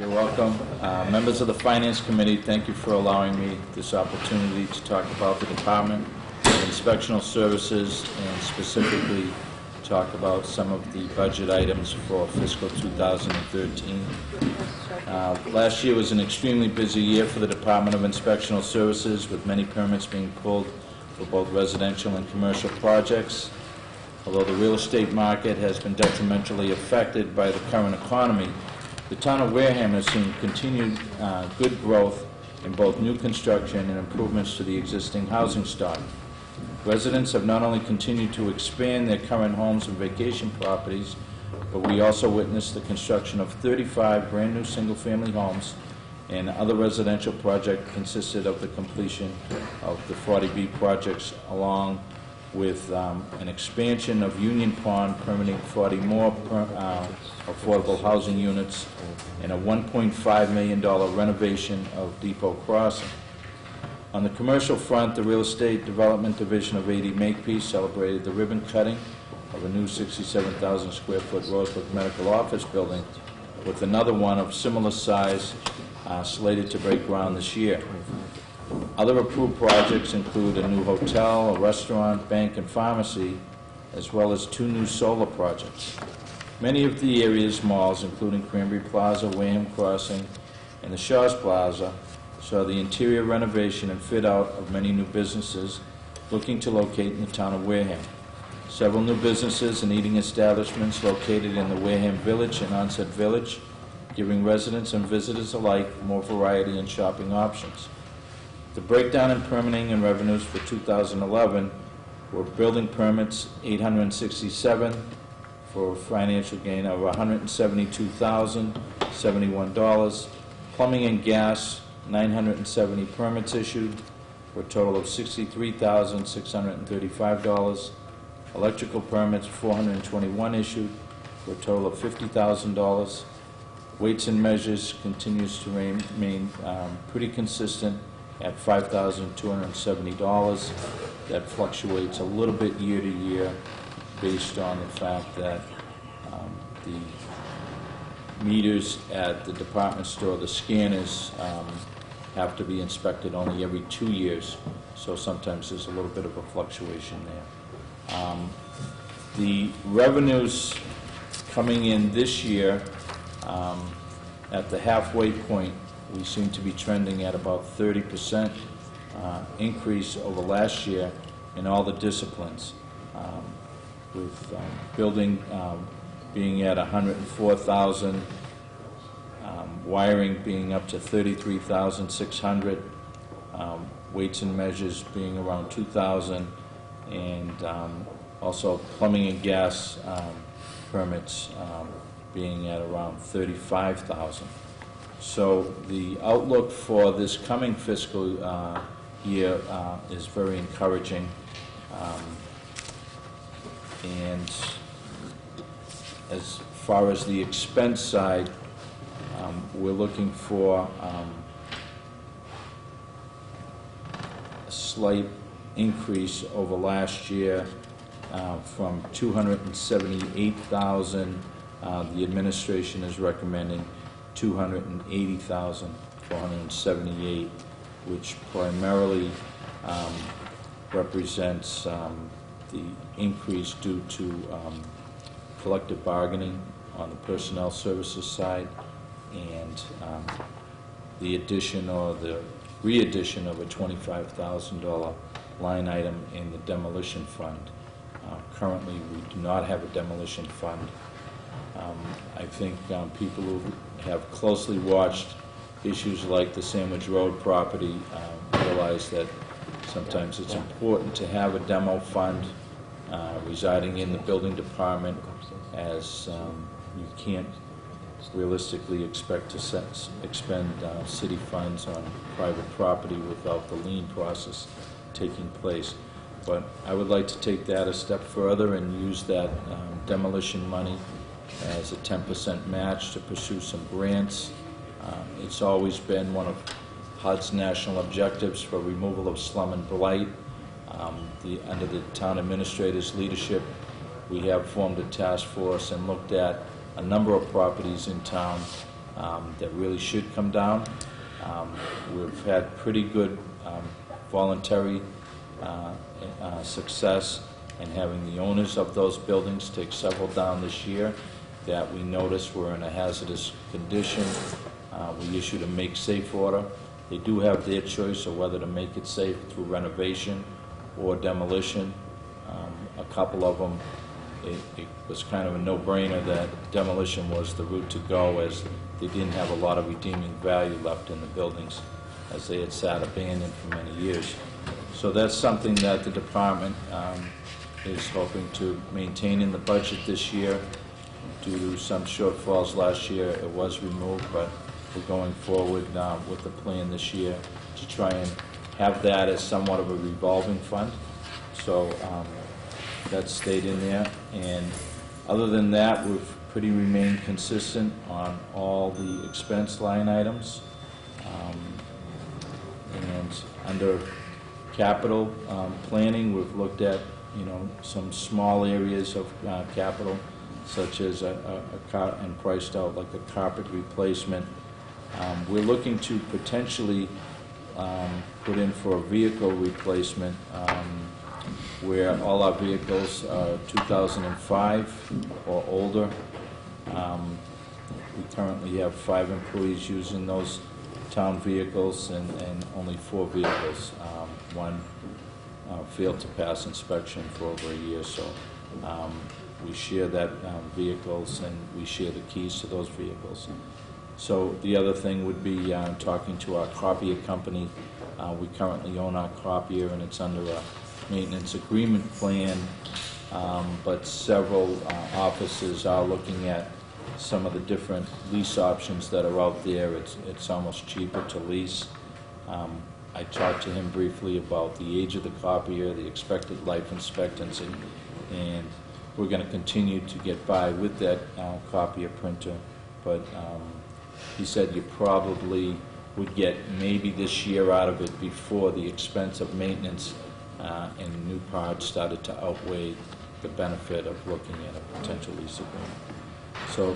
You're welcome. Members of the Finance Committee, thank you for allowing me this opportunity to talk about the Department of Inspectional Services and specifically talk about some of the budget items for fiscal 2013. Last year was an extremely busy year for the Department of Inspectional Services, with many permits being pulled for both residential and commercial projects. Although the real estate market has been detrimentally affected by the current economy, the town of Wareham has seen continued good growth in both new construction and improvements to the existing housing stock. Residents have not only continued to expand their current homes and vacation properties, but we also witnessed the construction of 35 brand new single-family homes, and other residential project consisted of the completion of the 40B projects, along with an expansion of Union Pond, permitting 40 more affordable housing units, and a $1.5 million renovation of Depot Crossing. On the commercial front, the Real Estate Development Division of 80 Makepeace celebrated the ribbon cutting of a new 67,000 square foot Rosebrook Medical Office building, with another one of similar size slated to break ground this year. Other approved projects include a new hotel, a restaurant, bank, and pharmacy, as well as 2 new solar projects. Many of the area's malls, including Cranberry Plaza, Wareham Crossing, and the Shaw's Plaza, saw the interior renovation and fit-out of many new businesses looking to locate in the town of Wareham. Several new businesses and eating establishments located in the Wareham Village and Onset Village, giving residents and visitors alike more variety and shopping options. The breakdown in permitting and revenues for 2011 were building permits 867 for a financial gain of $172,071, plumbing and gas 970 permits issued for a total of $63,635, electrical permits 421 issued for a total of $50,000. Weights and measures continues to remain pretty consistent at $5,270. That fluctuates a little bit year to year based on the fact that the meters at the department store, the scanners, have to be inspected only every 2 years, so sometimes there's a little bit of a fluctuation there. The revenues coming in this year, at the halfway point, we seem to be trending at about 30% increase over last year in all the disciplines, with building being at 104,000, wiring being up to 33,600, weights and measures being around 2,000, and also plumbing and gas permits being at around 35,000. So the outlook for this coming fiscal year is very encouraging, and as far as the expense side, we're looking for a slight increase over last year from $278,000. The administration is recommending $280,478, which primarily represents the increase due to collective bargaining on the personnel services side, and the addition or the re-addition of a $25,000 line item in the Demolition Fund. Currently, we do not have a demolition fund. I think people who have closely watched issues like the Sandwich Road property realize that sometimes it's important to have a demo fund residing in the building department, as you can't realistically expect to expend city funds on private property without the lien process taking place. But I would like to take that a step further and use that demolition money as a 10% match to pursue some grants. It's always been one of HUD's national objectives for removal of slum and blight. Under the town administrator's leadership, we have formed a task force and looked at a number of properties in town that really should come down. We've had pretty good voluntary success in having the owners of those buildings take several down this year that we noticed were in a hazardous condition. We issued a make safe order. They do have their choice of whether to make it safe through renovation or demolition. A couple of them, it was kind of a no-brainer that demolition was the route to go, as they didn't have a lot of redeeming value left in the buildings, as they had sat abandoned for many years. So that's something that the department is hoping to maintain in the budget this year. Due to some shortfalls last year, it was removed, but we're going forward with the plan this year to try and have that as somewhat of a revolving fund. So that stayed in there. And other than that, we've pretty remained consistent on all the expense line items. And under capital planning, we've looked at, some small areas of capital, such as and priced out like a carpet replacement. We're looking to potentially put in for a vehicle replacement where all our vehicles are 2005 or older. We currently have 5 employees using those town vehicles and only 4 vehicles. One failed to pass inspection for over a year, so we share that vehicles, and we share the keys to those vehicles. So the other thing would be talking to our copier company. We currently own our copier, and it's under a maintenance agreement plan, but several offices are looking at some of the different lease options that are out there. It's almost cheaper to lease. I talked to him briefly about the age of the copier, the expected life expectancy, and we're going to continue to get by with that copier printer, but he said you probably would get maybe this year out of it before the expense of maintenance and new parts started to outweigh the benefit of looking at a potential lease agreement. So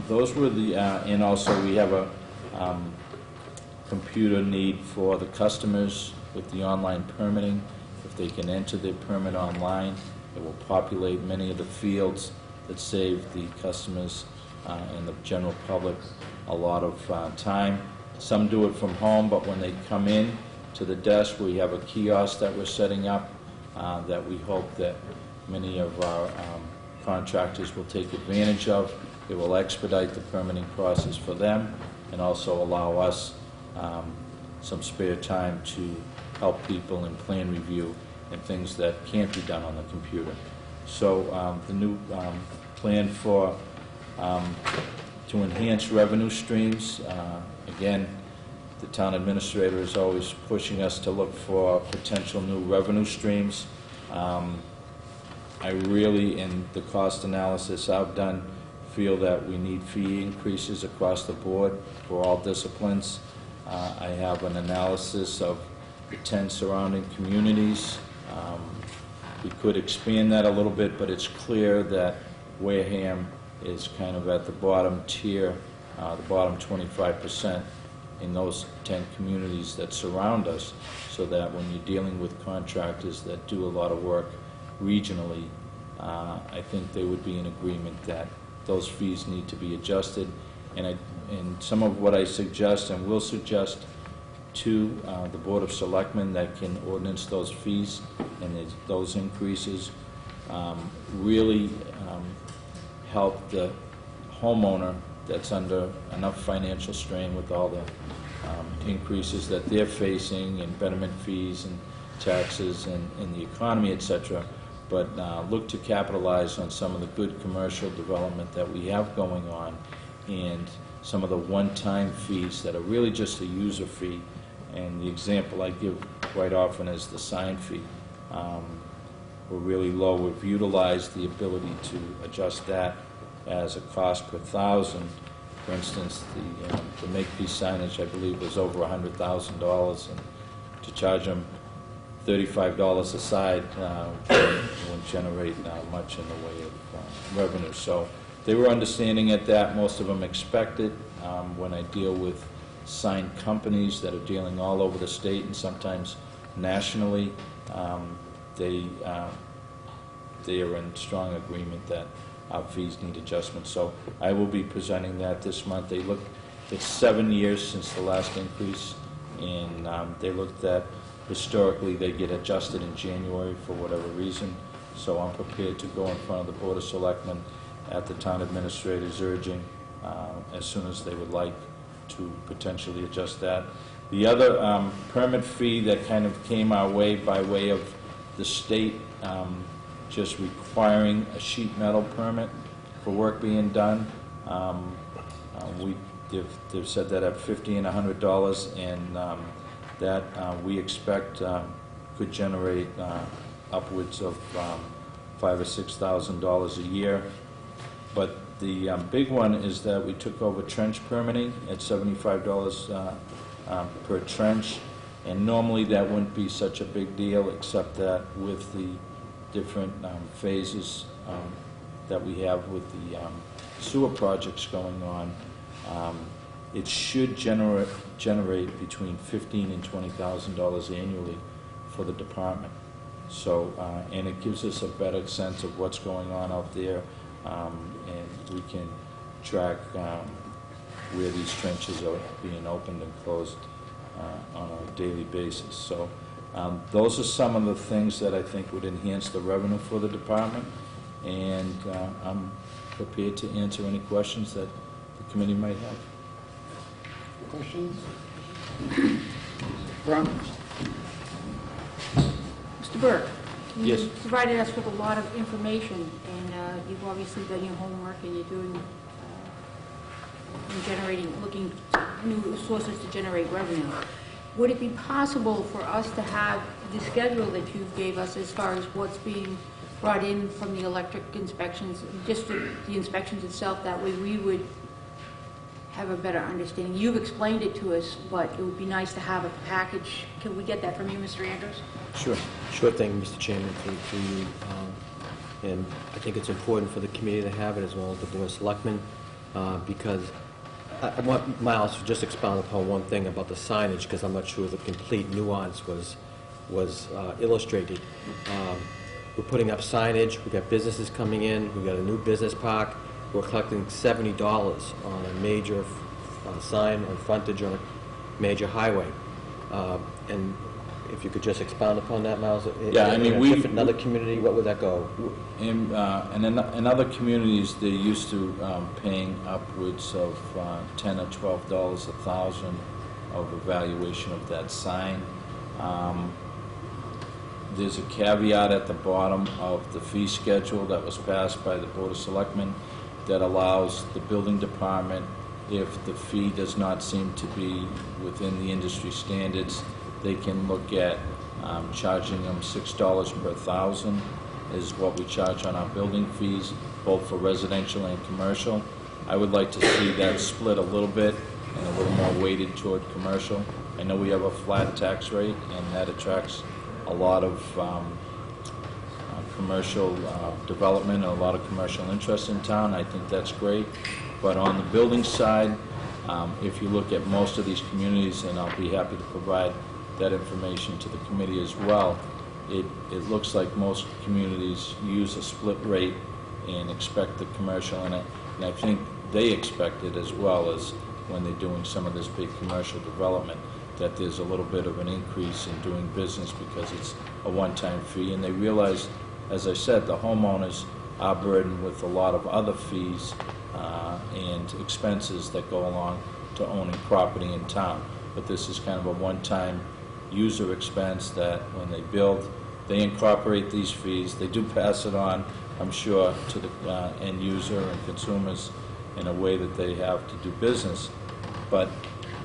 those were the, and also we have a computer need for the customers with the online permitting. If they can enter their permit online, it will populate many of the fields that save the customers and the general public a lot of time. Some do it from home, but when they come in to the desk, we have a kiosk that we're setting up that we hope that many of our contractors will take advantage of. It will expedite the permitting process for them and also allow us some spare time to help people in plan review and things that can't be done on the computer. So the new plan for to enhance revenue streams, again, the town administrator is always pushing us to look for potential new revenue streams. I really, in the cost analysis I've done, feel that we need fee increases across the board for all disciplines. I have an analysis of the 10 surrounding communities. We could expand that a little bit, but it's clear that Wareham is kind of at the bottom tier, the bottom 25% in those 10 communities that surround us, so that when you're dealing with contractors that do a lot of work regionally, I think they would be in agreement that those fees need to be adjusted. And some of what I suggest and will suggest to the Board of Selectmen that can ordinance those fees and those increases really help the homeowner that's under enough financial strain with all the increases that they're facing and betterment fees and taxes and the economy, etc. But look to capitalize on some of the good commercial development that we have going on and some of the one-time fees that are really just a user fee. And the example I give quite often is the sign fee. We're really low. We've utilized the ability to adjust that as a cost per thousand. For instance, the make-fee signage, I believe, was over $100,000, and to charge them $35 a side won't generate much in the way of revenue. So They were understanding at that. Most of them expect it. When I deal with sign companies that are dealing all over the state and sometimes nationally, they are in strong agreement that our fees need adjustment. So I will be presenting that this month. It's 7 years since the last increase, and they looked at historically they get adjusted in January for whatever reason. So I'm prepared to go in front of the Board of Selectmen at the town administrator's urging as soon as they would like to potentially adjust that. The other permit fee that kind of came our way by way of the state just requiring a sheet metal permit for work being done. They've set that at $50 and $100, and that we expect could generate upwards of $5,000 or $6,000 a year. But the big one is that we took over trench permitting at $75 per trench, and normally that wouldn't be such a big deal, except that with the different phases that we have with the sewer projects going on, it should generate between $15,000 and $20,000 annually for the department. So, and it gives us a better sense of what's going on out there, and we can track where these trenches are being opened and closed on a daily basis. So those are some of the things that I think would enhance the revenue for the department, and I'm prepared to answer any questions that the committee might have. Questions? Ron? Mr. Burke, Yes. you provided us with a lot of information, and you've obviously done your homework, and you're doing, looking new sources to generate revenue. Would it be possible for us to have the schedule that you gave us as far as what's being brought in from the electric inspections, just the inspections itself? That way we would have a better understanding. You've explained it to us, but it would be nice to have a package. Can we get that from you, Mr. Andrews? Sure. Sure thing, Mr. Chairman, through you. And I think it's important for the committee to have it, as well as the Board of Selectmen, because I want Miles to just expound upon one thing about the signage, because I'm not sure the complete nuance was illustrated. We're putting up signage, we've got businesses coming in, we've got a new business park. We're collecting $70 on a major sign on frontage on a major highway. And if you could just expound upon that, Miles. Yeah, I mean, in another community, what would that go? In other communities, they're used to paying upwards of $10 or $12 a thousand of evaluation of that sign. There's a caveat at the bottom of the fee schedule that was passed by the Board of Selectmen that allows the building department, if the fee does not seem to be within the industry standards, they can look at charging them $6 per thousand is what we charge on our building fees, both for residential and commercial. I would like to see that split a little bit and a little more weighted toward commercial. I know we have a flat tax rate, and that attracts a lot of commercial development and a lot of commercial interest in town. I think that's great. But on the building side, if you look at most of these communities, and I'll be happy to provide that information to the committee as well, it looks like most communities use a split rate and expect the commercial in it. And I think they expect it as well, as when they're doing some of this big commercial development, that there's a little bit of an increase in doing business because it's a one-time fee. And they realize, as I said, the homeowners are burdened with a lot of other fees and expenses that go along to owning property in town. But this is kind of a one-time user expense that when they build, they incorporate these fees. They do pass it on, I'm sure, to the end user and consumers in a way that they have to do business. But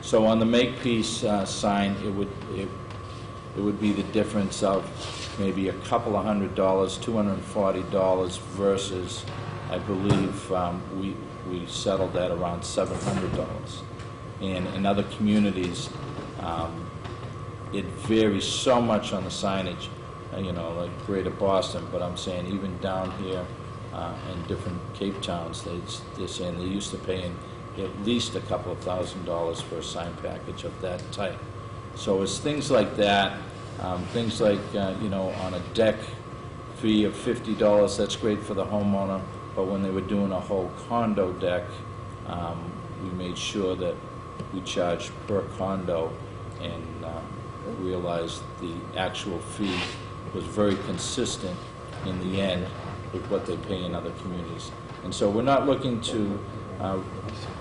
so on the Makepeace sign, it would be the difference of maybe a couple of $100, $240 versus, I believe, we settled at around $700. And in other communities, it varies so much on the signage, like Greater Boston, but I'm saying even down here in different Cape towns, they're saying they're used to paying at least a couple of $1,000s for a sign package of that type. So it's things like that, things like, you know, on a deck fee of $50, that's great for the homeowner, but when they were doing a whole condo deck, we made sure that we charged per condo and realized the actual fee was very consistent in the end with what they pay in other communities. And so we're not looking to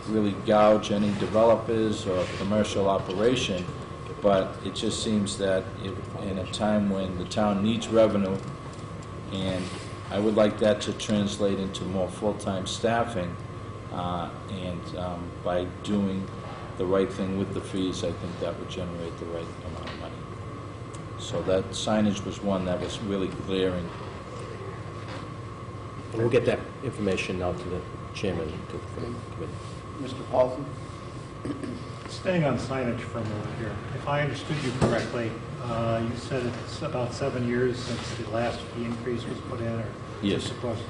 really gouge any developers or commercial operation, but it just seems that in a time when the town needs revenue, and I would like that to translate into more full-time staffing, and by doing the right thing with the fees, I think that would generate the right amount of money. So that signage was one that was really glaring. And we'll get that information out to the chairman to the committee. Mr. Paulson? Staying on signage for a moment here, if I understood you correctly, you said it's about 7 years since the last fee increase was put in, or? Yes. Supposed.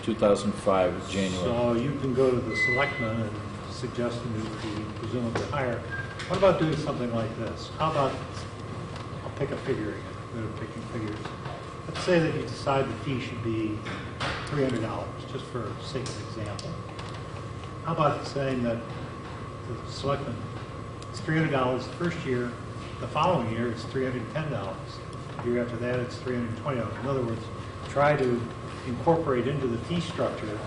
2005, January. So you can go to the selectmen and suggest a new fee, presumably higher. What about doing something like this? How about, I'll pick a figure again, instead of picking figures. Let's say that you decide the fee should be $300, just for sake of example. How about saying that the selectmen, it's $300 the first year, the following year it's $310. The year after that it's $320. In other words, try to incorporate into the fee structure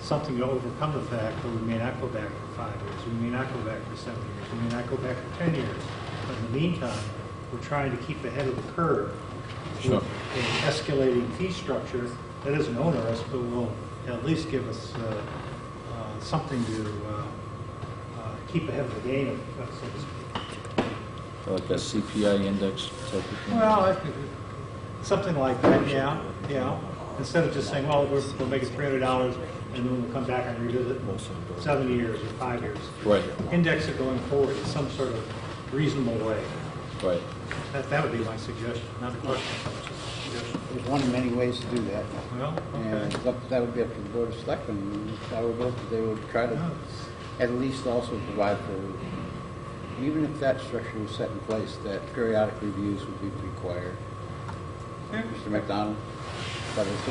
something to overcome the fact that we may not go back for 5 years, we may not go back for 7 years, we may not go back for 10 years. But in the meantime, we're trying to keep ahead of the curve Sure. with an escalating fee structure that isn't onerous, but will at least give us something to keep ahead of the game, so to speak. Like a CPI index type of thing? Well, I think something like that, yeah. Instead of just saying, well, we'll make it $300 and then we'll come back and revisit 7 years or 5 years. Right, Index it going forward in some sort of reasonable way. right. That would be my suggestion, not a question, but just a suggestion. There's one of many ways to do that. Well, And okay. that would be up to the Board of Selectmen. I would hope that they would try to at least also provide for, even if that structure was set in place, that periodic reviews would be required. Yeah. Mr. McDonald? But it's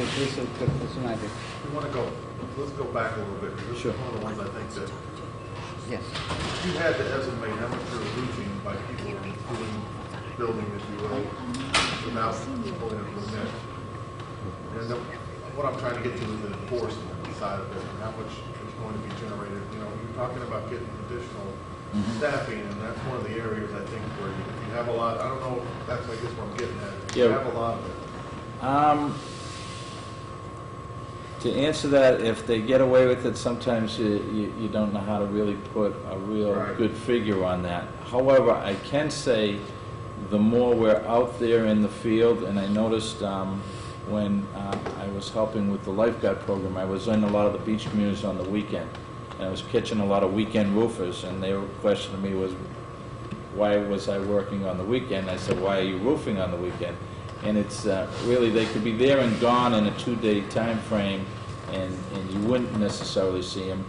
an idea. We want to go, let's go back a little bit, because this Sure. is one of the ones I think that Yes. you had to estimate how much you're losing by people doing building, if you will, without pulling it from the net. And what I'm trying to get to is the enforcement side of it, and how much is going to be generated. You know, you're talking about getting additional staffing, and that's one of the areas I think where if you have a lot, I don't know, that's I guess what I'm getting at. If you Yeah. have a lot of it. To answer that, if they get away with it, sometimes you don't know how to really put a real Right. good figure on that. However, I can say the more we're out there in the field, and I noticed when I was helping with the lifeguard program, I was in a lot of the beach communities on the weekend, and I was catching a lot of weekend roofers, and they were questioning me why was I working on the weekend? I said, why are you roofing on the weekend? And it's really, they could be there and gone in a 2-day time frame, and you wouldn't necessarily see them.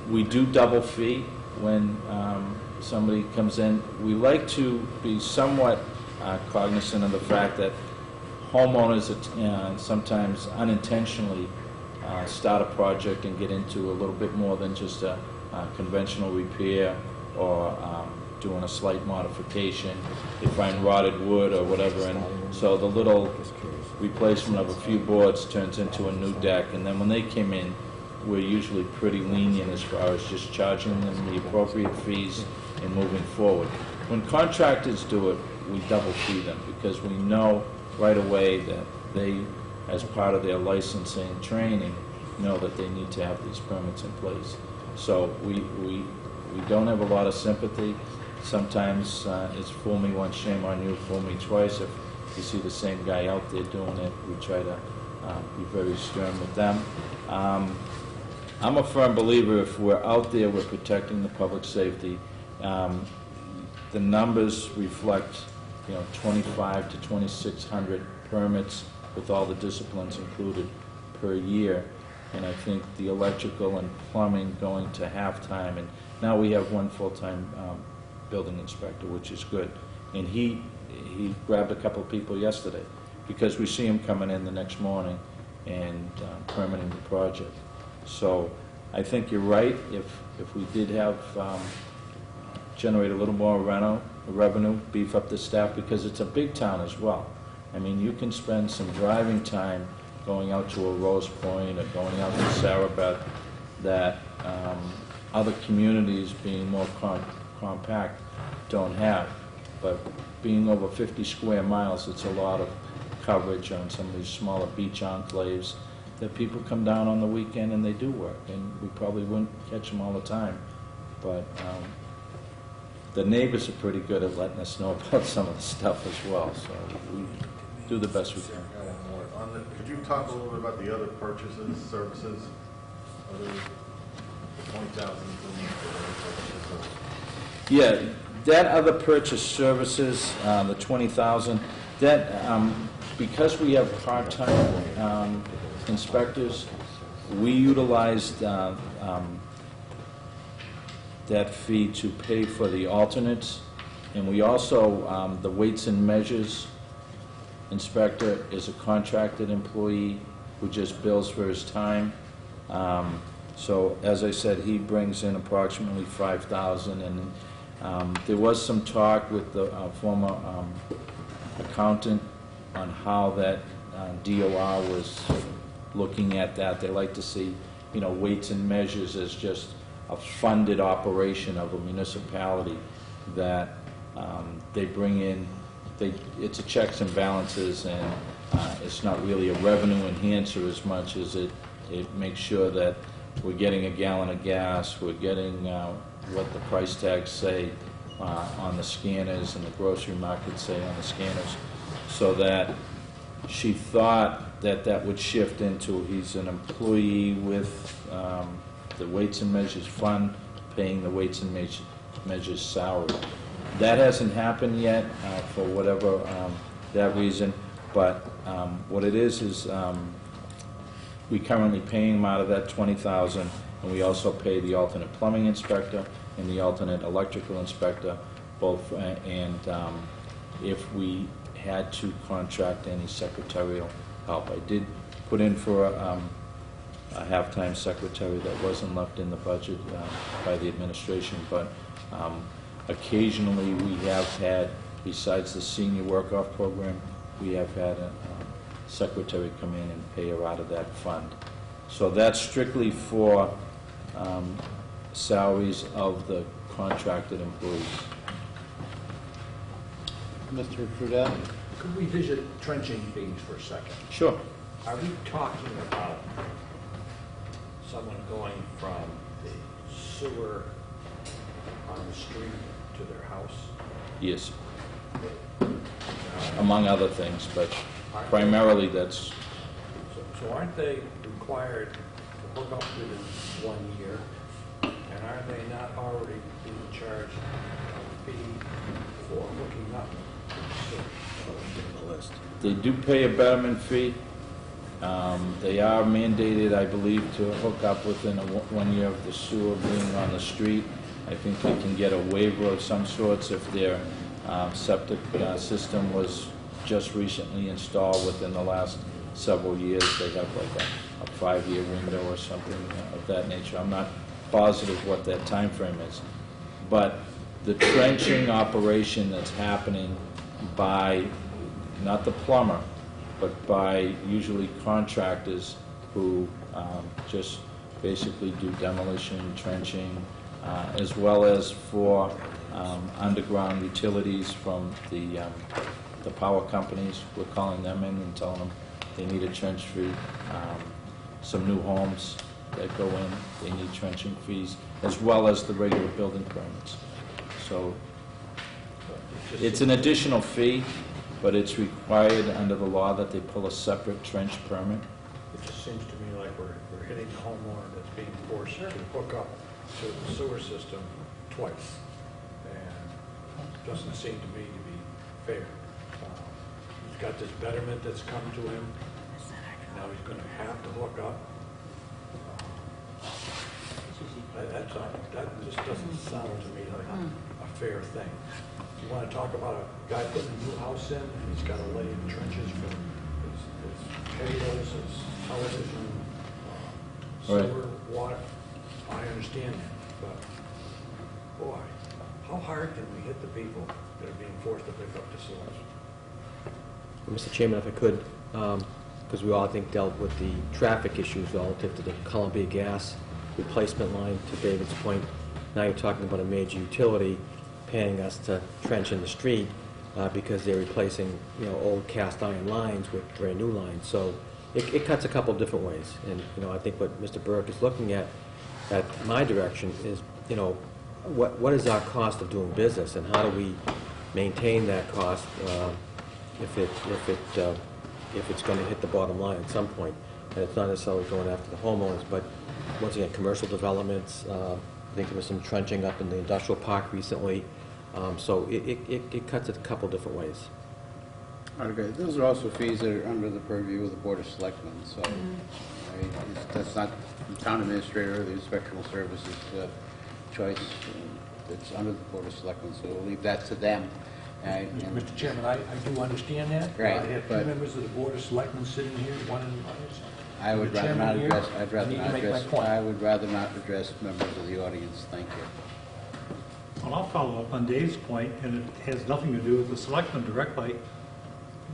We do double fee when somebody comes in. We like to be somewhat cognizant of the fact that homeowners sometimes unintentionally start a project and get into a little bit more than just a conventional repair or doing a slight modification. They find rotted wood or whatever, and so the little replacement of a few boards turns into a new deck. And then when they come in, we're usually pretty lenient as far as just charging them the appropriate fees and moving forward. When contractors do it, we double fee them because we know right away that they, as part of their licensing training, know that they need to have these permits in place. So we don't have a lot of sympathy. Sometimes it's fool me once, shame on you, fool me twice. If you see the same guy out there doing it, we try to be very stern with them. I'm a firm believer if we're out there, we're protecting the public safety. The numbers reflect, 2,500 to 2,600 permits with all the disciplines included per year, and I think the electrical and plumbing going to half-time, and now we have one full-time building inspector, which is good. And he grabbed a couple of people yesterday, because we see him coming in the next morning and permitting the project. So I think you're right. If we did have, generate a little more revenue, beef up the staff, because it's a big town as well. I mean, you can spend some driving time going out to a Rose Point or going out to Sarabeth that other communities, being more compact, don't have. But being over 50 square miles, it's a lot of coverage on some of these smaller beach enclaves that people come down on the weekend and they do work, and we probably wouldn't catch them all the time. But the neighbors are pretty good at letting us know about some of the stuff as well, so we do the best we can. Could you talk a little bit about the other purchases, services, other 20,000? Yeah, that other purchase services, the 20,000, that, because we have part-time inspectors, we utilized that fee to pay for the alternates, and we also, the weights and measures inspector is a contracted employee who just bills for his time. So, as I said, he brings in approximately 5,000, and there was some talk with the former accountant on how that DOR was looking at that. They like to see, you know, weights and measures as just a funded operation of a municipality that they bring in. It's a checks and balances, and it's not really a revenue enhancer as much as it makes sure that we're getting a gallon of gas, we're getting what the price tags say on the scanners and the grocery markets say on the scanners, so that she thought that that would shift into he's an employee with the Weights and Measures Fund paying the Weights and Measures salary. That hasn't happened yet for whatever that reason, but what it is we currently paying him out of that 20,000, and we also pay the alternate plumbing inspector and the alternate electrical inspector, both, and if we had to contract any secretarial help. I did put in for a half-time secretary that wasn't left in the budget by the administration, but occasionally we have had, besides the senior work-off program, we have had a secretary come in and pay her out of that fund. So that's strictly for salaries of the contracted employees. Mr. Trudell? Could we visit trenching fees for a second? Sure. Are we talking about someone going from the sewer on the street to their house? Yes. Among other things, but primarily that's... So aren't they required to hook up within 1 year? And are they not already being charged a fee for hooking up? They do pay a betterment fee. They are mandated, I believe, to hook up within 1 year of the sewer being on the street. I think they can get a waiver of some sorts if their septic system was just recently installed within the last several years. They have like a 5-year window or something of that nature. I'm not positive what that time frame is. But the trenching operation that's happening by, not the plumber, but by usually contractors who just basically do demolition, trenching, as well as for underground utilities from the power companies. We're calling them in and telling them they need a trench fee. Some new homes that go in, they need trenching fees, as well as the regular building permits. So it's an additional fee, but it's required under the law that they pull a separate trench permit. It just seems to me like we're hitting the homeowner that's being forced to hook up to the sewer system twice. And it doesn't seem to me to be fair. He's got this betterment that's come to him. Now he's gonna have to hook up. That just doesn't sound to me like a fair thing. You wanna talk about a guy putting a new house in, and he's gotta lay in trenches for his cables, his television, sewer, water. I understand that, but, boy, how hard can we hit the people that are being forced to pick up the sewers? Mr. Chairman, if I could, because we all, I think, dealt with the traffic issues relative to the Columbia Gas replacement line, to David's point. Now you're talking about a major utility paying us to trench in the street because they're replacing, old cast iron lines with brand new lines. So it cuts a couple of different ways. And, I think what Mr. Burke is looking at my direction is, what is our cost of doing business, and how do we maintain that cost if it's going to hit the bottom line at some point. And it's not necessarily going after the homeowners, but once again, commercial developments. I think there was some trenching up in the industrial park recently. So it cuts it a couple different ways. Okay, those are also fees that are under the purview of the Board of Selectmen, so that's not the town administrator or the inspectional services choice. It's under the Board of Selectmen, so we'll leave that to them. Mr. Chairman, I do understand that. Right, I have two but- members of the Board of Selectmen sitting here, one in the audience. I would The rather chairman not here, address, I need to make my point. I would rather not address members of the audience, thank you. Well, I'll follow up on Dave's point, and it has nothing to do with the selectmen directly.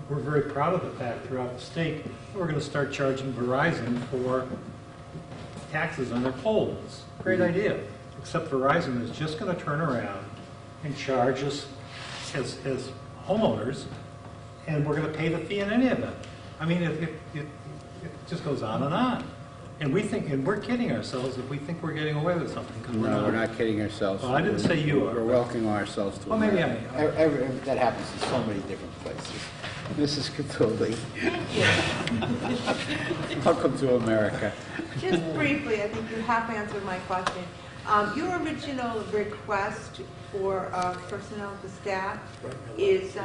We're very proud of the fact throughout the state that we're going to start charging Verizon for taxes on their poles. Great idea. Except Verizon is just going to turn around and charge us as homeowners, and we're going to pay the fee in any event. I mean, it just goes on and on. And we're kidding ourselves if we think we're getting away with something. 'Cause No, we're not kidding ourselves. Well, I didn't say you are. We're welcoming ourselves to Well, maybe America. That happens in so many different places. Mrs. Catulli. Welcome to America. Just briefly, I think you have answered my question. Your original request for personnel to staff is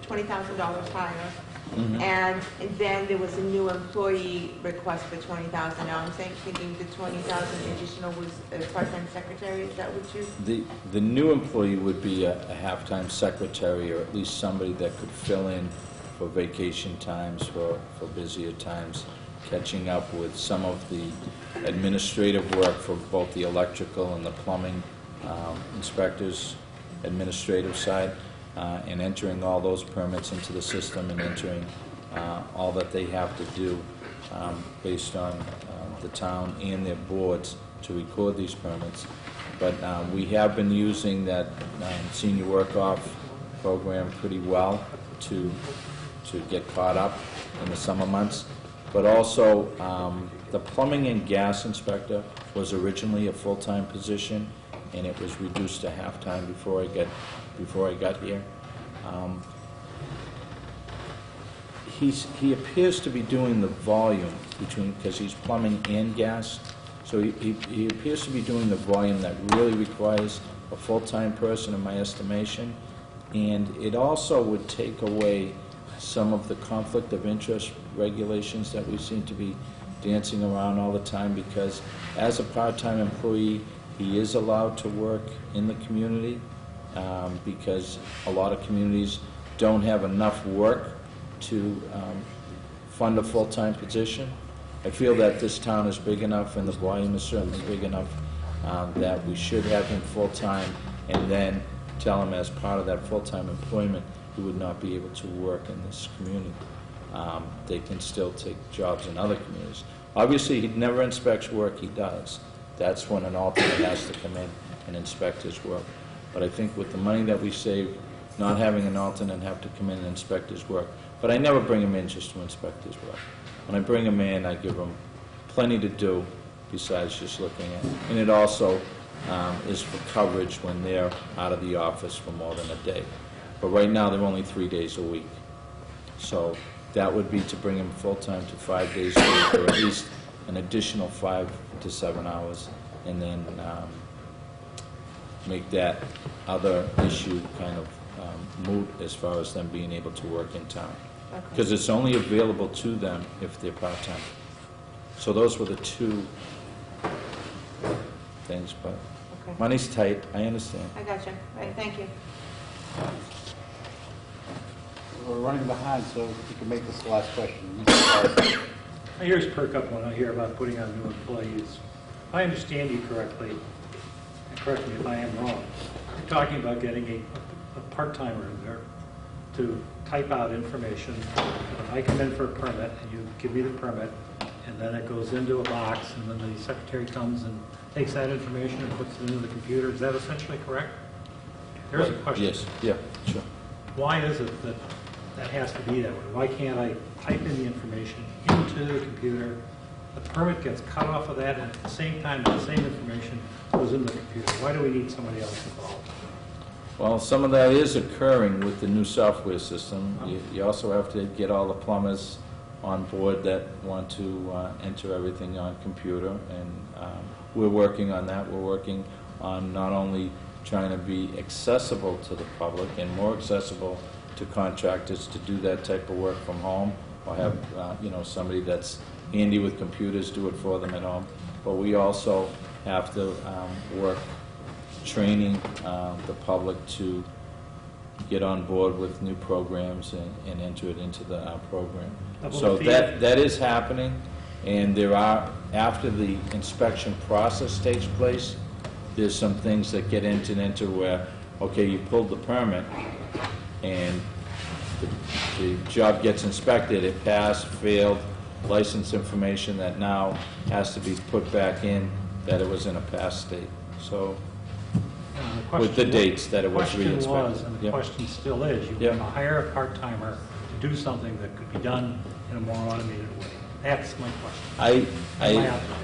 $20,000 higher. Mm-hmm. And then there was a new employee request for $20,000. Now I'm thinking the $20,000 additional was a part-time secretary. Is that what you? The new employee would be a half-time secretary, or at least somebody that could fill in for vacation times, for busier times, catching up with some of the administrative work for both the electrical and the plumbing inspectors, administrative side, and entering all those permits into the system and entering all that they have to do based on the town and their boards to record these permits. But we have been using that senior work-off program pretty well to get caught up in the summer months. But also, the plumbing and gas inspector was originally a full-time position, and it was reduced to half-time before I got here. He appears to be doing the volume because he's plumbing and gas, so he appears to be doing the volume that really requires a full-time person, in my estimation. And it also would take away some of the conflict of interest regulations that we seem to be dancing around all the time, because as a part-time employee, he is allowed to work in the community because a lot of communities don't have enough work to fund a full-time position. I feel that this town is big enough, and the volume is certainly big enough, that we should have him full-time, and then tell him as part of that full-time employment he would not be able to work in this community. They can still take jobs in other communities. Obviously, he never inspects work he does. That's when an alternate has to come in and inspect his work. But I think with the money that we save, not having an alternate have to come in and inspect his work. But I never bring him in just to inspect his work. When I bring him in, I give him plenty to do besides just looking at it. And it also is for coverage when they're out of the office for more than a day. But right now, they're only 3 days a week. So that would be to bring him full-time to 5 days a week, or at least an additional 5 to 7 hours, and then make that other issue kind of moot as far as them being able to work in town. because it's only available to them if they're part-time. So those were the two things, but Okay. money's tight, I understand. I got you. Right, thank you. We're running behind, so we can make this the last question. My ears perk up when I hear about putting on new employees. If I understand you correctly, and correct me if I am wrong, you're talking about getting a part-timer in there to type out information. When I come in for a permit, and you give me the permit, and then it goes into a box, and then the secretary comes and takes that information and puts it into the computer. Is that essentially correct? There's a question. Yes, yeah, sure. Why is it that that has to be that way? Why can't I type in the information into the computer, the permit gets cut off of that, and at the same time, the same information goes in the computer? Why do we need somebody else involved? Well, some of that is occurring with the new software system. You also have to get all the plumbers on board that want to enter everything on computer, and we're working on that. We're working on not only trying to be accessible to the public and more accessible to contractors to do that type of work from home, or have somebody that's handy with computers do it for them at home, but we also have to work training the public to get on board with new programs and enter it into the program. So that is happening, and there are, after the inspection process takes place, there's some things that get entered into where, okay, you pulled the permit, and the job gets inspected, it passed, failed, license information that now has to be put back in that it was in a past state. So, with the dates that it was re-inspected. The question was, and the Yep. question still is, you Yep. want to hire a part-timer to do something that could be done in a more automated way. That's my question.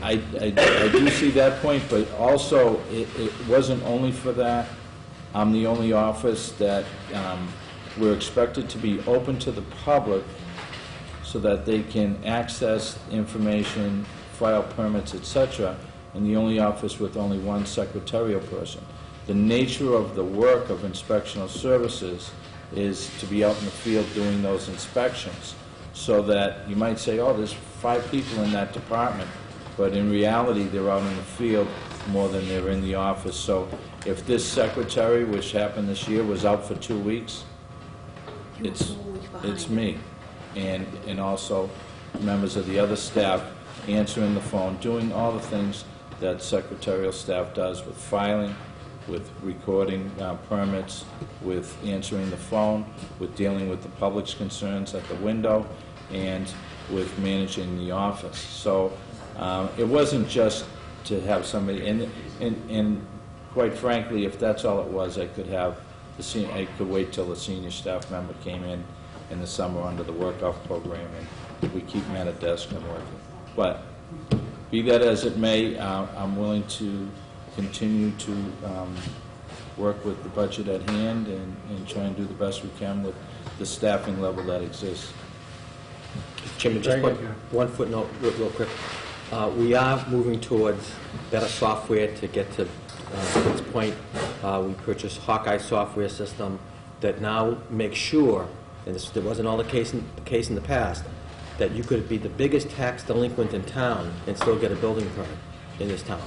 I do see that point, but also, it wasn't only for that. I'm the only office that we're expected to be open to the public so that they can access information, file permits, etc., and the only office with only one secretarial person. The nature of the work of inspectional services is to be out in the field doing those inspections, so that you might say, oh, there's 5 people in that department, but in reality, they're out in the field more than they're in the office. So if this secretary, which happened this year, was out for 2 weeks, it's me, and also members of the other staff answering the phone, doing all the things that secretarial staff does with filing, with recording permits, with answering the phone, with dealing with the public's concerns at the window, and with managing the office. So it wasn't just to have somebody, and quite frankly, if that's all it was, I could wait till the senior staff member came in the summer under the work-off program, and we keep them at a desk and working. But be that as it may, I'm willing to continue to work with the budget at hand and try and do the best we can with the staffing level that exists. Chairman, just one footnote real quick. We are moving towards better software to get to this point. We purchased Hawkeye software system that now makes sure, and this wasn't all the case in the past, that you could be the biggest tax delinquent in town and still get a building permit in this town.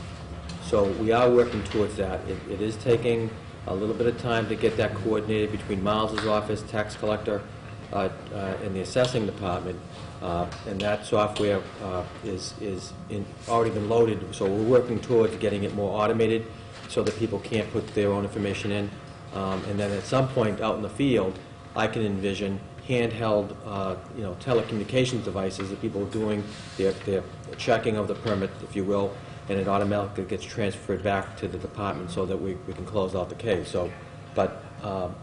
So we are working towards that. It is taking a little bit of time to get that coordinated between Miles's office, tax collector, and the assessing department. And that software is already been loaded, so we're working towards getting it more automated so that people can't put their own information in. And then at some point out in the field, I can envision handheld, telecommunications devices that people are doing their checking of the permit, if you will, and it automatically gets transferred back to the department so that we can close out the case. So, but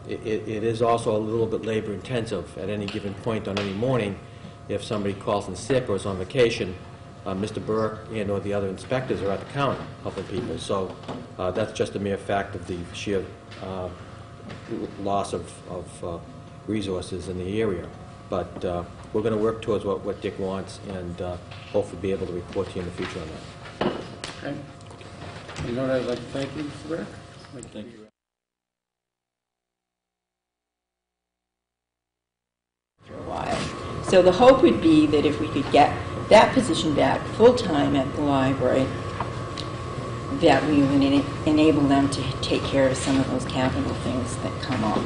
it is also a little bit labor intensive at any given point on any morning. If somebody calls in sick or is on vacation, Mr. Burke and or the other inspectors are at the counter helping people. So that's just a mere fact of the sheer loss of resources in the area. But we're going to work towards what Dick wants and hopefully be able to report to you in the future on that. Okay. You know what I'd like to thank you, Mr. Burke? Thank you. For a while. So the hope would be that if we could get that position back full-time at the library, that we would enable them to take care of some of those capital things that come up.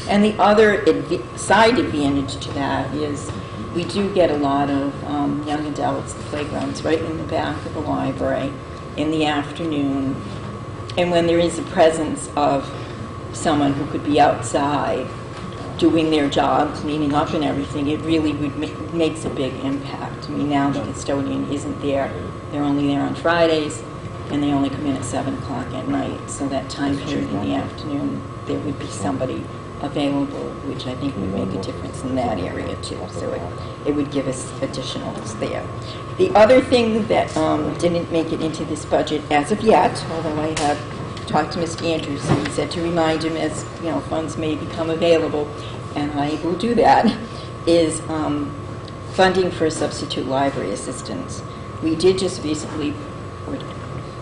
And the other side advantage to that is we do get a lot of young adults, the playground's right in the back of the library in the afternoon. And when there is a presence of someone who could be outside doing their job, cleaning up and everything, it really makes a big impact. I mean, now the custodian isn't there. They're only there on Fridays, and they only come in at 7 o'clock at night. So that time period in the afternoon, there would be somebody available, which I think would make a difference in that area too. So it would give us additionals there. The other thing that didn't make it into this budget as of yet, although I have talked to Mr. Andrews, and he said to remind him as funds may become available, and I will do that, is funding for substitute library assistants. We did just recently, or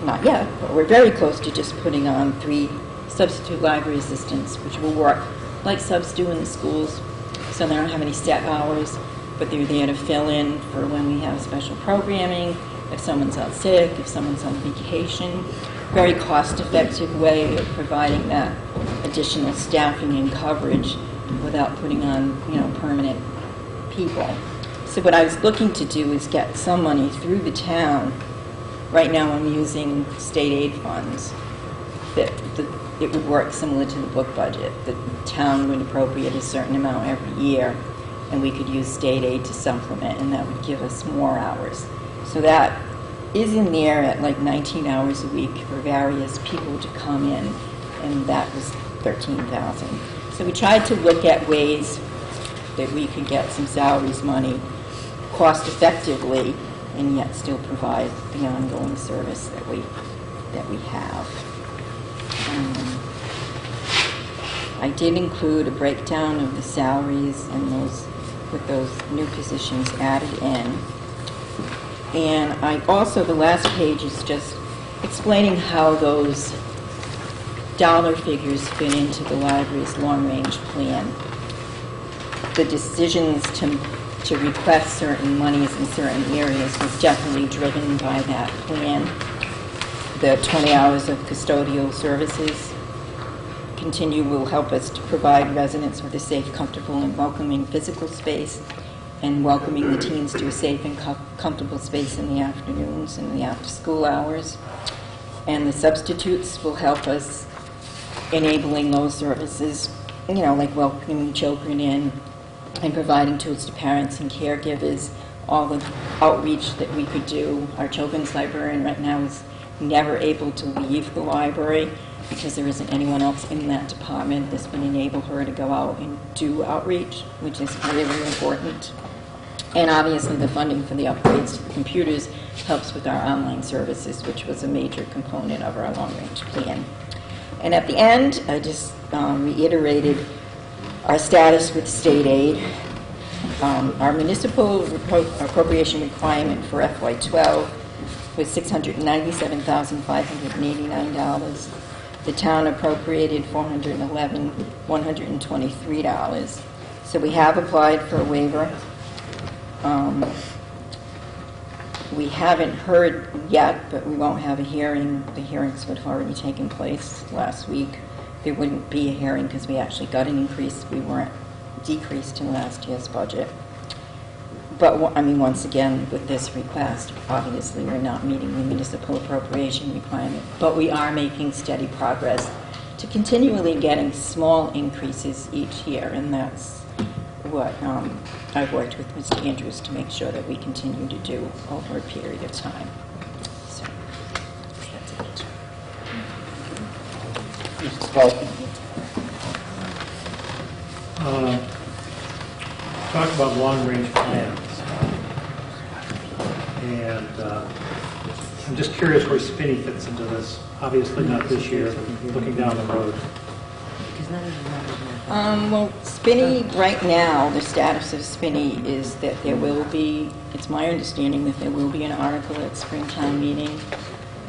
not yet, but we're very close to just putting on 3 substitute library assistants, which will work like subs do in the schools, so they don't have any set hours, but they're there to fill in for when we have special programming, if someone's out sick, if someone's on vacation. Very cost-effective way of providing that additional staffing and coverage without putting on, permanent people. So what I was looking to do is get some money through the town. Right now I'm using state aid funds. It would work similar to the book budget. The town would appropriate a certain amount every year, and we could use state aid to supplement, and that would give us more hours. So that is in there at like 19 hours a week for various people to come in, and that was $13,000. So we tried to look at ways that we could get some salaries money cost effectively and yet still provide the ongoing service that we have. I did include a breakdown of the salaries and with those new positions added in. And I also, the last page is just explaining how those dollar figures fit into the library's long-range plan. The decisions to request certain monies in certain areas was definitely driven by that plan. The 20 hours of custodial services will help us to provide residents with a safe, comfortable, and welcoming physical space, and welcoming the teens to a safe and comfortable space in the afternoons and the after-school hours. And the substitutes will help us enabling those services, like welcoming children in and providing tools to parents and caregivers, all the outreach that we could do. Our children's librarian right now is never able to leave the library because there isn't anyone else in that department. This would enable her to go out and do outreach, which is really important. And obviously the funding for the upgrades to the computers helps with our online services, which was a major component of our long-range plan. And at the end, I just reiterated our status with state aid. Our municipal appropriation requirement for FY12 was $697,589. The town appropriated $411,123. So we have applied for a waiver. We haven't heard yet, but we won't have a hearing. The hearings would have already taken place last week. There wouldn't be a hearing because we actually got an increase. We weren't decreased in last year's budget. But, once again, with this request, obviously we're not meeting the municipal appropriation requirement, but we are making steady progress to continually getting small increases each year, and that's what I've worked with Mr. Andrews to make sure that we continue to do over a period of time. So, that's it. Mr. Paul. Talk about long-range plans. And I'm just curious where Spinney fits into this. Obviously not this year, but looking down the road. Well, Spinney, right now, the status of Spinney is that there will be, it's my understanding that there will be an article at Springtown meeting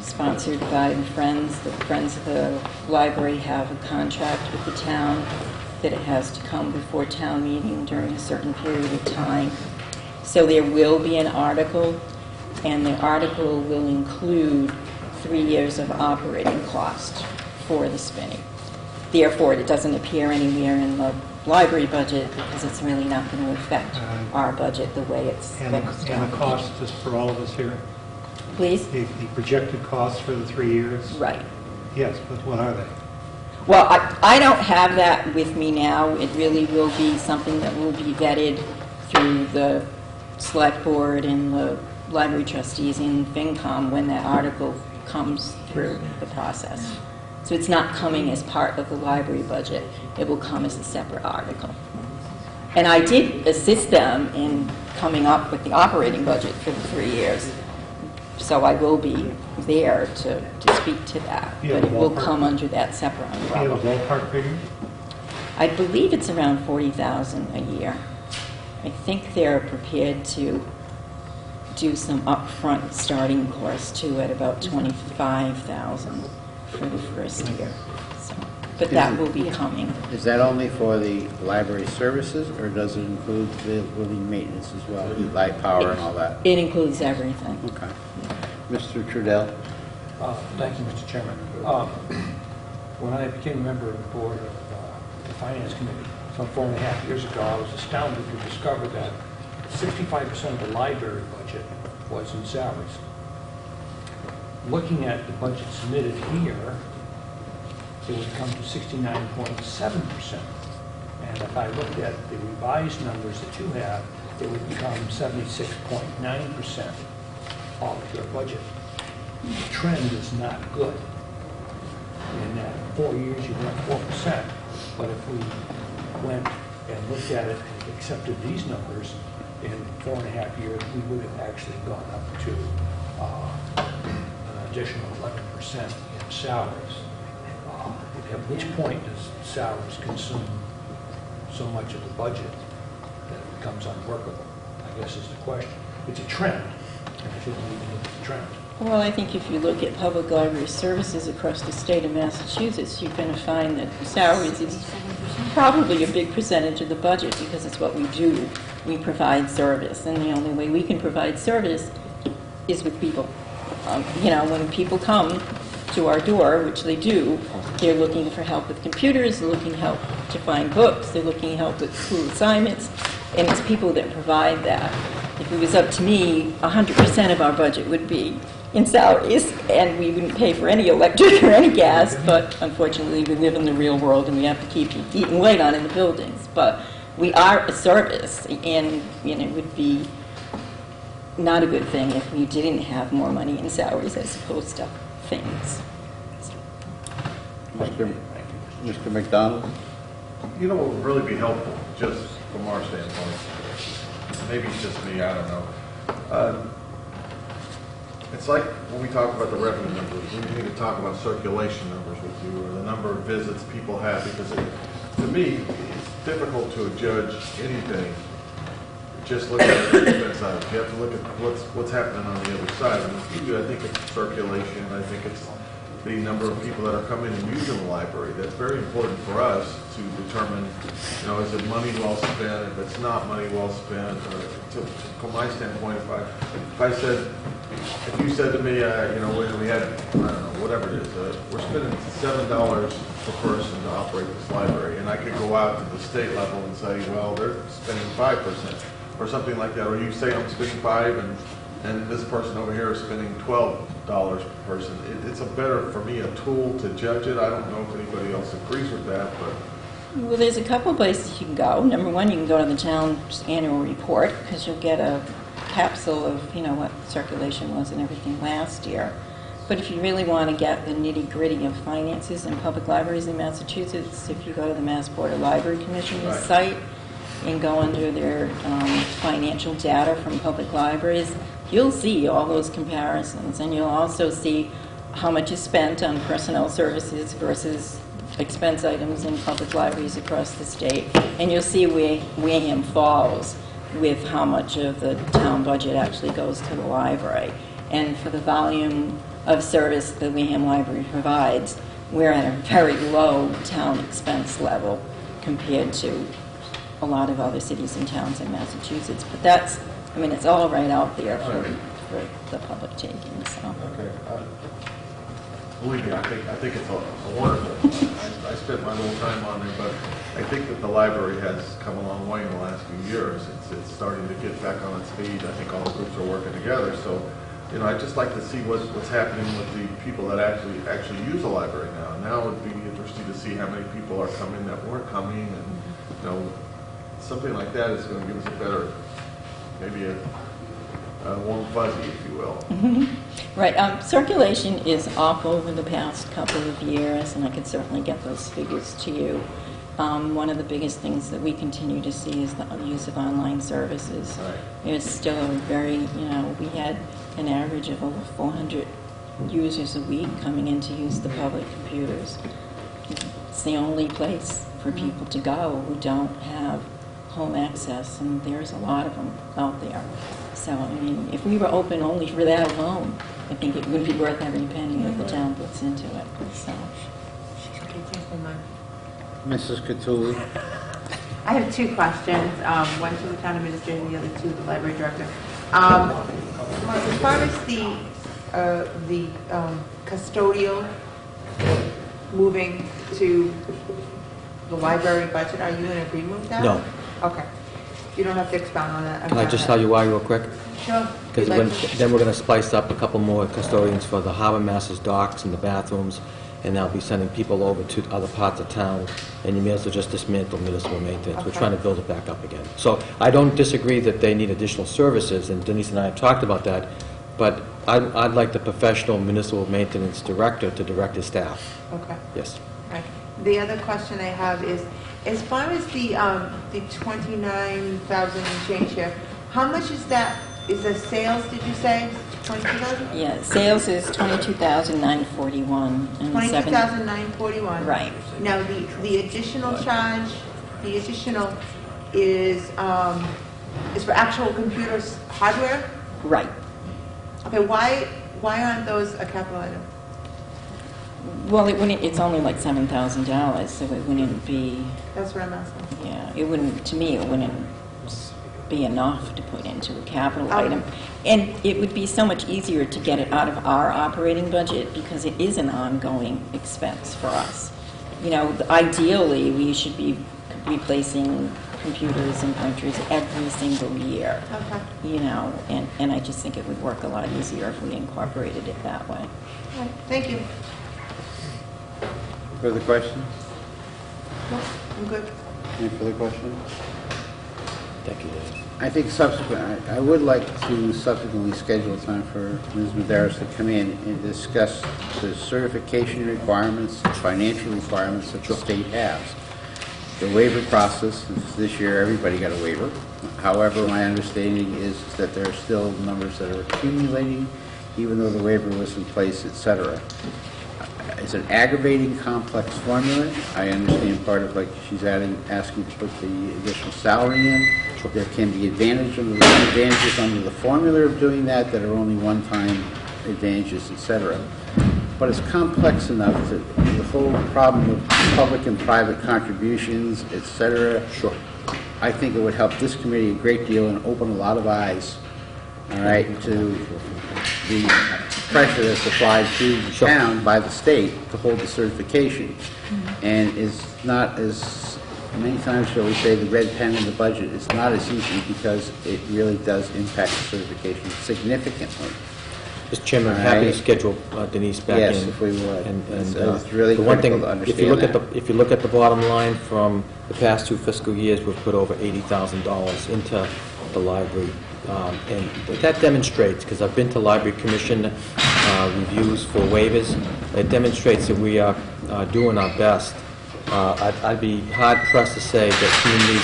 sponsored by the Friends. The Friends of the Library have a contract with the town that it has to come before town meeting during a certain period of time. So there will be an article, and the article will include 3 years of operating cost for the spinning. Therefore, it doesn't appear anywhere in the library budget because it's really not going to affect our budget the way it's And the cost, just for all of us here, Please? the projected costs for the 3 years? Right. Yes, but what are they? Well, I don't have that with me now. It really will be something that will be vetted through the select board and the library trustees in FinCom when that article comes through the process. So it's not coming as part of the library budget. It will come as a separate article. And I did assist them in coming up with the operating budget for the 3 years. So I will be there to speak to that. Yeah, But it will ballpark. come under that separate Do you have a umbrella. ballpark figure? I believe it's around $40,000 a year. I think they're prepared to do some upfront starting course too at about $25,000 for the first year. So, but that will be coming. Is that only for the library services, or does it include the building maintenance as well, the light power and all that? It includes everything. Okay. Mr. Trudell? Thank you, Mr. Chairman. When I became a member of the board of the Finance Committee some 4.5 years ago, I was astounded to discover that 65% of the library budget was in salaries. Looking at the budget submitted here, it would come to 69.7%. And if I looked at the revised numbers that you have, it would become 76.9% of your budget. The trend is not good. In that 4 years, you went 4%, but if we went and looked at it and accepted these numbers, in 4.5 years, we would have actually gone up to an additional 11% in salaries. At which point does salaries consume so much of the budget that it becomes unworkable, I guess is the question. It's a trend, and I think we need to look at the trend. Well, I think if you look at public library services across the state of Massachusetts, you're going to find that salaries is probably a big percentage of the budget because it's what we do. We provide service, and the only way we can provide service is with people. When people come to our door, which they do, they're looking for help with computers, they're looking help to find books, they're looking help with school assignments, and it's people that provide that. If it was up to me, 100% of our budget would be in salaries, and we wouldn't pay for any electric or any gas, but unfortunately we live in the real world and we have to keep eating light on in the buildings. But we are a service, and it would be not a good thing if we didn't have more money in salaries as opposed to things. Mr. McDonald? You know what would really be helpful, just from our standpoint? Maybe it's just me, I don't know. It's like when we talk about the revenue numbers, we need to talk about circulation numbers with you, or the number of visits people have, because to me, it's difficult to judge anything just looking at the expense side. You have to look at what's happening on the other side. And with you, I think it's circulation, I think it's the number of people that are coming and using the library. That's very important for us to determine, is it money well spent? If it's not money well spent, from my standpoint, if you said to me, we had, I don't know, whatever it is, we're spending $7 per person to operate this library, and I could go out to the state level and say, well, they're spending 5%, or something like that, or you say I'm spending 5%, and this person over here is spending $12 per person. It's for me, a tool to judge it. I don't know if anybody else agrees with that, but... Well, there's a couple places you can go. Number one, you can go to the town's annual report, because you'll get a capsule of, what circulation was and everything last year. But if you really want to get the nitty-gritty of finances in public libraries in Massachusetts, if you go to the Mass Board of Library Commission's site and go under their financial data from public libraries, you'll see all those comparisons, and you'll also see how much is spent on personnel services versus expense items in public libraries across the state. And you'll see where Wareham falls with how much of the town budget actually goes to the library. And for the volume of service the Wareham Library provides, we're at a very low town expense level compared to a lot of other cities and towns in Massachusetts. But that's I mean, it's all right out there for the public taking, so. Okay. Believe me, I think it's a wonderful. I spent my little time on there, but I think that the library has come a long way in the last few years. It's starting to get back on its feet. I think all the groups are working together. So, you know, I'd just like to see what's happening with the people that actually use the library now. Now it would be interesting to see how many people are coming that weren't coming, and you know, something like that is going to give us a better, maybe a warm fuzzy, if you will. Right. Circulation is up over the past couple of years, and I can certainly get those figures to you. One of the biggest things that we continue to see is the use of online services. Right. It's still very, we had an average of over 400 users a week coming in to use the public computers. It's the only place for people to go who don't have home access, and there's a lot of them out there. So, I mean, if we were open only for that alone, I think it would be worth every penny that the town puts into it. So. Okay, change my mind. Mrs. Cattouli? I have two questions, one to the town administrator and the other to the library director. As far as the custodial moving to the library budget, are you in agreement with that? No. Okay. You don't have to expound on that. Can I just tell you why real quick? Sure. Because then we're going to splice up a couple more custodians for the harbor master's docks and the bathrooms, and I'll be sending people over to other parts of town, and you may as well just dismantle municipal maintenance. We're Okay. trying to build it back up again. So I don't disagree that they need additional services, and Denise and I have talked about that, but I'd like the professional municipal maintenance director to direct his staff. Okay. Yes. Right. The other question I have is, as far as the 29,000 and change here, how much is that? Is the sales? Did you say 22,000? Yeah, sales is $22,941 and 22,941. Right. Now the additional charge, the additional is for actual computers hardware. Right. Okay. Why aren't those a capital item? Well, it's only like $7,000, so it wouldn't be. That's what I'm asking. Yeah, it wouldn't. To me, it wouldn't be enough to put into a capital Oh. item, and it would be so much easier to get it out of our operating budget because it is an ongoing expense for us. Ideally, we should be replacing computers and printers every single year. Okay. And I just think it would work a lot easier if we incorporated it that way. All right. Thank you. Further questions? No, I'm good. Any further questions? Thank you, Denise. I think I would like to subsequently schedule a time for Ms. Maderas to come in and discuss the certification requirements, financial requirements that the state has. The waiver process, this year everybody got a waiver. However, my understanding is that there are still numbers that are accumulating, even though the waiver was in place, et cetera. It's an aggravating, complex formula. I understand part of, like, she's asking to put the additional salary in. There can be advantages under the formula of doing that are only one-time advantages, et cetera. But it's complex enough that the whole problem of public and private contributions, et cetera. Sure. I think it would help this committee a great deal and open a lot of eyes, all right, to the pressure that's applied to the town by the state to hold the certification. And it's not as, many times shall we say, the red pen in the budget is not as easy because it really does impact the certification significantly. Mr. Chairman, I'm happy to schedule Denise back in. Yes, if we would. And It's really the one thing, critical to understand if you look at the bottom line from the past 2 fiscal years, we've put over $80,000 into the library. And that demonstrates, because I've been to Library Commission reviews for waivers, it demonstrates that we are doing our best. I'd be hard-pressed to say that communities,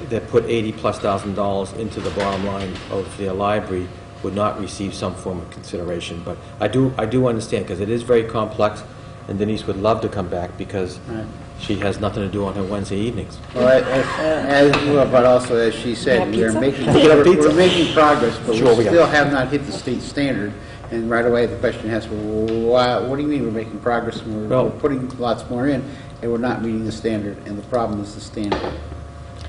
that put $80,000+ into the bottom line of their library would not receive some form of consideration. But I do understand, because it is very complex, and Denise would love to come back because she has nothing to do on her Wednesday evenings. Well, but also, as she said, we're making progress, but Sure, we still have not hit the state standard. And right away, the question has, well, what do you mean we're making progress and we're putting lots more in, and we're not meeting the standard, and the problem is the standard.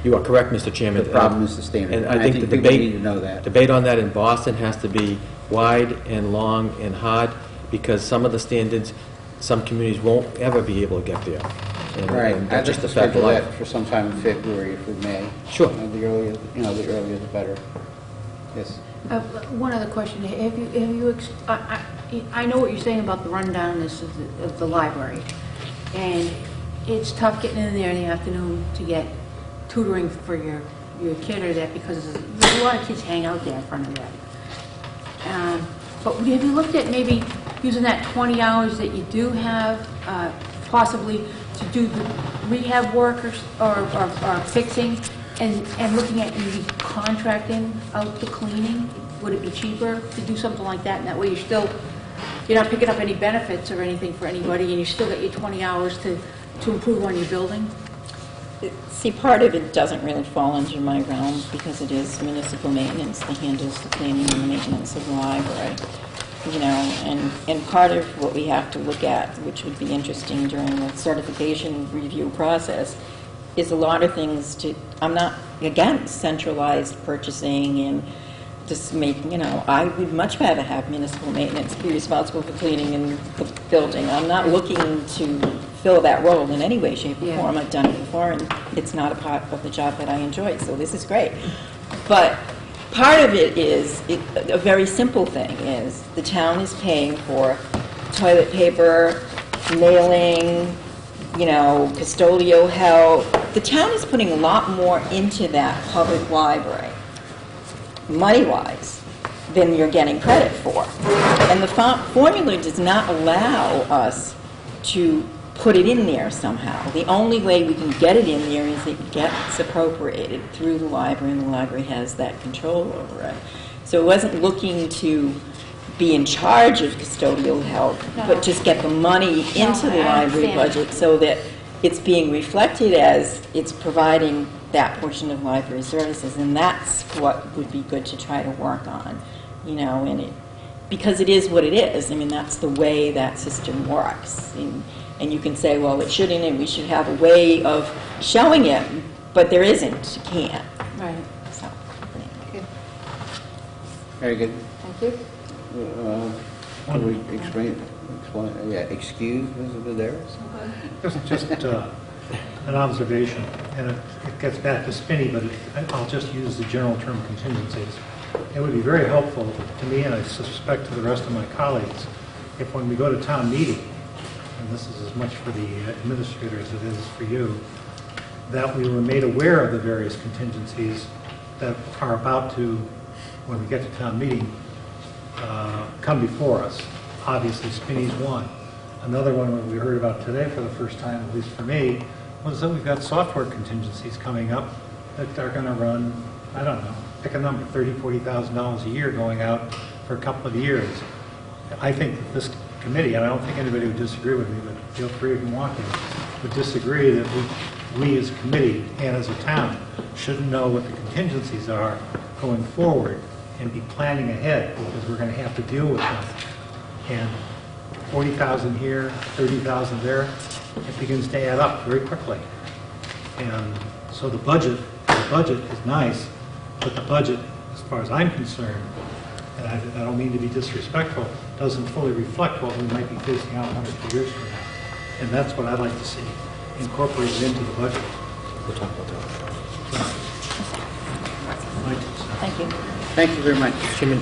You are correct, Mr. Chairman. The problem is the standard. And I think the people need to know that. debate on that in Boston has to be wide and long and hard, because some of the standards, some communities won't ever be able to get there. Right. And I'd that's like just to a fact of schedule life. that for sometime in February if we may. Sure. The earlier, the earlier the better. Yes. One other question. I know what you're saying about the rundownness of the library. And it's tough getting in there in the afternoon to get tutoring for your kid or that, because there's a lot of kids hang out there in front of that. But have you looked at maybe using that 20 hours that you do have, possibly to do the rehab work or fixing, and looking at maybe contracting out the cleaning? Would it be cheaper to do something like that? And that way you're not picking up any benefits or anything for anybody, and you still get your 20 hours to improve on your building? See, part of it doesn't really fall under my realm because it is municipal maintenance that handles the cleaning and the maintenance of the library. You know, and part of what we have to look at, which would be interesting during the certification review process, is a lot of things I'm not against centralized purchasing and just I would much rather have municipal maintenance be responsible for cleaning in the building. I'm not looking to fill that role in any way, shape, or form. I've done it before, and it's not a part of the job that I enjoy, so this is great. But part of it is, a very simple thing is, the town is paying for toilet paper, mailing, custodial help. The town is putting a lot more into that public library, money-wise, than you're getting credit for. And the formula does not allow us to put it in there somehow. The only way we can get it in there is it gets appropriated through the library, and the library has that control over it. So it wasn't looking to be in charge of custodial help, but just get the money into the library budget so that it's being reflected as it's providing that portion of library services, and that's what would be good to try to work on, because it is what it is. I mean, that's the way that system works. And you can say, well, it shouldn't, and we should have a way of showing it, but there isn't. You can't. Right. So, Okay. Very good. Thank you. Can we explain, excuse Mr. Vidaris? Just an observation, and it gets back to Spinney, but I'll just use the general term contingencies. It would be very helpful to me, and I suspect to the rest of my colleagues, if when we go to town meeting, and this is as much for the administrator as it is for you, that we were made aware of the various contingencies that are about to, when we get to town meeting, come before us. Obviously, Spinney's one. Another one that we heard about today for the first time, at least for me, was that we've got software contingencies coming up that are going to run, I don't know, pick a number, $30,000, $40,000 a year going out for a couple of years. I think that this committee, and I don't think anybody would disagree with me, but feel free if you want to, would disagree that we as a committee and as a town should know what the contingencies are going forward and be planning ahead, because we're going to have to deal with them. And 40,000 here, 30,000 there, it begins to add up very quickly. And so the budget is nice, but the budget, as far as I'm concerned, and I don't mean to be disrespectful, doesn't fully reflect what we might be facing out 100 years from now. And that's what I'd like to see incorporated into the budget. We'll talk about that. thank you. Thank you very much. Chairman,